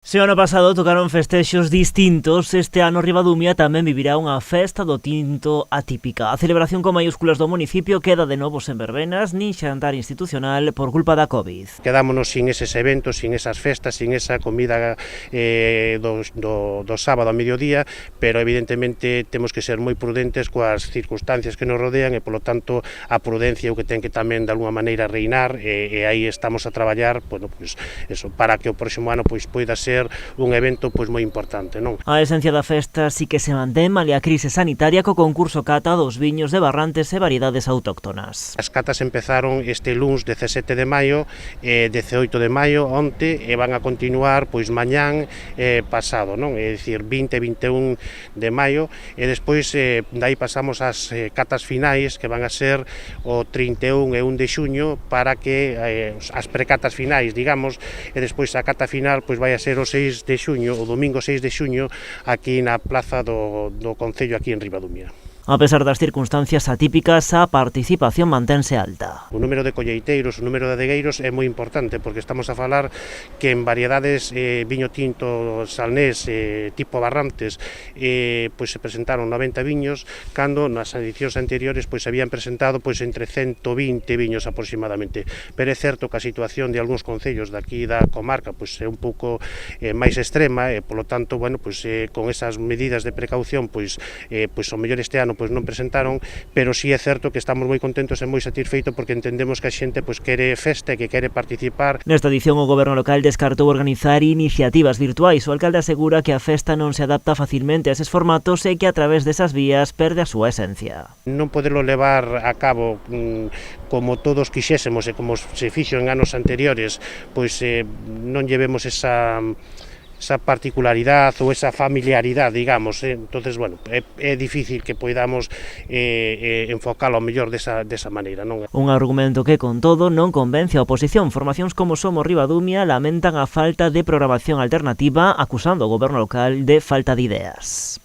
Se o ano pasado tocaron festexos distintos, este ano Ribadumia tamén vivirá unha festa do tinto atípica. A celebración con maiúsculas do municipio queda de novo sen verbenas, nin xantar institucional por culpa da COVID. Quedámonos sin eses eventos, sin esas festas, sin esa comida do sábado a mediodía, pero evidentemente temos que ser moi prudentes coas circunstancias que nos rodean e, polo tanto, a prudencia é o que ten que tamén de alguma maneira reinar e aí estamos a traballar, bueno, pois, eso, para que o próximo ano pois poida ser un evento pois moi importante, non? A esencia da festa sí que se mantén malia a crise sanitaria co concurso cata dos viños de Barrantes e variedades autóctonas. As catas empezaron este luns 17 de maio e 18 de maio onte e van a continuar pois mañán pasado, non? É dicir, 20 e 21 de maio e despois dai pasamos ás catas finais que van a ser o 31 e 1 de xuño para que as precatas finais, digamos, e despois a cata final pois vai a ser o 6 de xuño, o domingo 6 de xuño, aquí na plaza do Concello, aquí en Ribadumia. A pesar das circunstancias atípicas, a participación mantense alta. O número de colleiteiros, o número de adegueiros é moi importante, porque estamos a falar que en variedades viño tinto salnés tipo Barrantes pois se presentaron 90 viños, cando nas edicións anteriores pois se habían presentado pois entre 120 viños aproximadamente. Pero é certo que a situación de algúns concellos daqui da comarca pois é un pouco máis extrema e polo tanto, bueno, pois con esas medidas de precaución pois o mellor este ano pois non presentaron, pero sí é certo que estamos moi contentos e moi satisfeitos porque entendemos que a xente pois quere festa e que quere participar. Nesta edición o goberno local descartou organizar iniciativas virtuais. O alcalde asegura que a festa non se adapta facilmente a eses formatos e que a través desas vías perde a súa esencia. Non poderlo levar a cabo como todos quixésemos e como se fixo en anos anteriores, pois non llevemos esa particularidade ou esa familiaridade, digamos, entonces, bueno, é difícil que poidamos enfocalo ao mellor desa maneira, non? Un argumento que, con todo, non convence a oposición. Formacións como Somos Ribadumia lamentan a falta de programación alternativa, acusando o goberno local de falta de ideas.